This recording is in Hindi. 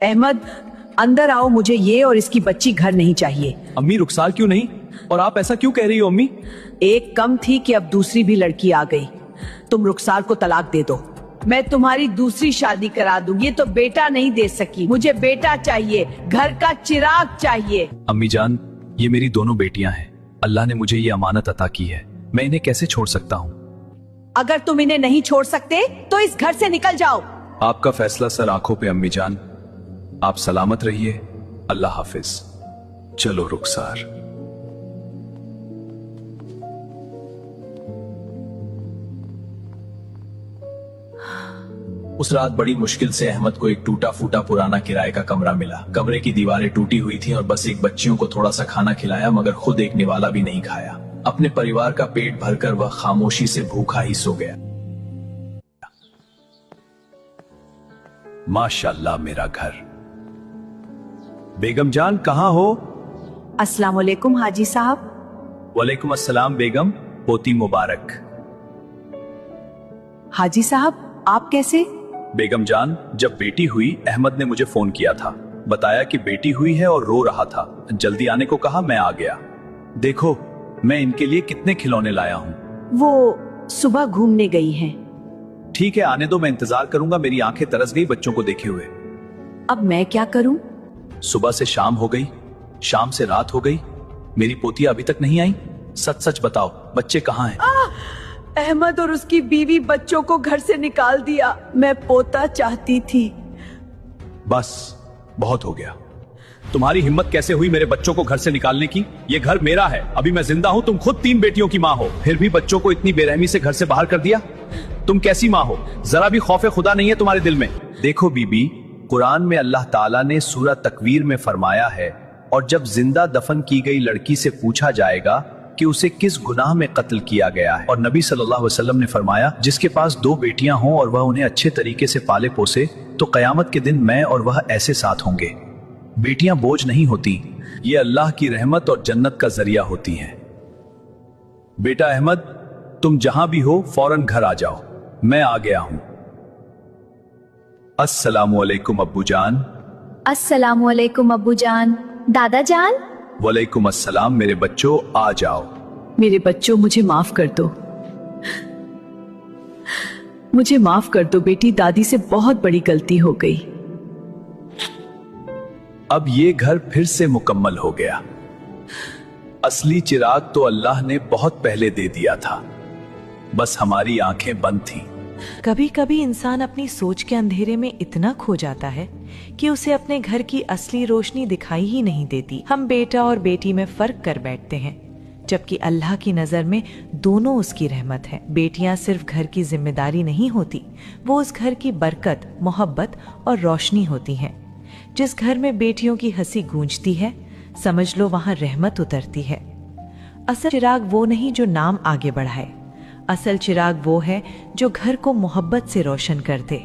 अहमद, अंदर आओ, मुझे ये और इसकी बच्ची घर नहीं चाहिए। अम्मी रुखसार क्यों नहीं? और आप ऐसा क्यों कह रही हो अम्मी? एक कम थी कि अब दूसरी भी लड़की आ गई। तुम रुखसार को तलाक दे दो, मैं तुम्हारी दूसरी शादी करा दूंगी। ये तो बेटा नहीं दे सकी, मुझे बेटा चाहिए, घर का चिराग चाहिए। अम्मी जान, ये मेरी दोनों बेटियां हैं। अल्लाह ने मुझे ये अमानत अता की है, मैं इन्हें कैसे छोड़ सकता हूँ? अगर तुम इन्हें नहीं छोड़ सकते तो इस घर से निकल जाओ। आपका फैसला सर आंखों पे अम्मी जान। आप सलामत रहिए, अल्लाह हाफिज। चलो रुखसार। उस रात बड़ी मुश्किल से अहमद को एक टूटा फूटा पुराना किराए का कमरा मिला। कमरे की दीवारें टूटी हुई थीं और बस एक बच्चियों को थोड़ा सा खाना खिलाया, मगर खुद एक निवाला भी नहीं खाया। अपने परिवार का पेट भरकर वह खामोशी से भूखा ही सो गया। माशाल्लाह मेरा घर। बेगम जान कहाँ हो? अस्सलाम वालेकुम हाजी साहब। वालेकुम अस्सलाम बेगम, पोती मुबारक। हाजी साहब, आप कैसे? बेगम जान, जब बेटी हुई अहमद ने मुझे फोन किया था, बताया कि बेटी हुई है और रो रहा था। जल्दी आने को कहा, मैं आ गया। देखो मैं इनके लिए कितने खिलौने लाया हूँ। वो सुबह घूमने गई हैं। ठीक है, आने दो, मैं इंतजार करूंगा। मेरी आंखें तरस गई बच्चों को देखे हुए। अब मैं क्या करूं? सुबह से शाम हो गई, शाम से रात हो गई, मेरी पोतियां अभी तक नहीं आई। सच सच बताओ, बच्चे कहाँ हैं? अहमद और उसकी बीवी बच्चों को घर से निकाल दिया। मैं पोता चाहती थी। बस बहुत हो गया। तुम्हारी हिम्मत कैसे हुई मेरे बच्चों को घर से निकालने की? ये घर मेरा है, अभी मैं जिंदा हूँ। तुम खुद 3 बेटियों की माँ हो, फिर भी बच्चों को इतनी बेरहमी से घर से बाहर कर दिया। तुम कैसी माँ हो? जरा भी खौफे खुदा नहीं है तुम्हारे दिल में। देखो बीबी, कुरान में अल्लाह ताला ने सूरह तकवीर में फरमाया है, और जब जिंदा दफन की गई लड़की से पूछा जाएगा कि उसे किस गुनाह में कत्ल किया गया है, और नबी सल्लल्लाहु अलैहि वसल्लम ने फरमाया जिसके पास 2 बेटियां हों और वह उन्हें अच्छे तरीके से पाले पोसे, तो कयामत के दिन मैं और वह ऐसे साथ होंगे। बेटियां बोझ नहीं होती, ये अल्लाह की रहमत और जन्नत का जरिया होती हैं। बेटा अहमद, तुम जहां भी हो फौरन घर आ जाओ, मैं आ गया हूं। अस्सलामु अलैकुम अब्बू जान। अस्सलामु अलैकुम अब्बू जान। दादा जान। वालेकुम अस्सलाम मेरे बच्चों, आ जाओ। मेरे बच्चों, मुझे माफ कर दो, मुझे माफ कर दो बेटी, दादी से बहुत बड़ी गलती हो गई। अब ये घर फिर से मुकम्मल हो गया। असली चिराग तो अल्लाह ने बहुत पहले दे दिया था, बस हमारी आंखें बंद थीं। कभी कभी इंसान अपनी सोच के अंधेरे में इतना खो जाता है कि उसे अपने घर की असली रोशनी दिखाई ही नहीं देती। हम बेटा और बेटी में फर्क कर बैठते हैं, जबकि अल्लाह की नजर में दोनों उसकी रहमत है। बेटियां सिर्फ घर की जिम्मेदारी नहीं होती, वो उस घर की बरकत, मोहब्बत और रोशनी होती हैं। जिस घर में बेटियों की हंसी गूंजती है, समझ लो वहां रहमत उतरती है। असल चिराग वो नहीं जो नाम आगे बढ़ाए, असल चिराग वो है जो घर को मोहब्बत से रोशन कर दे।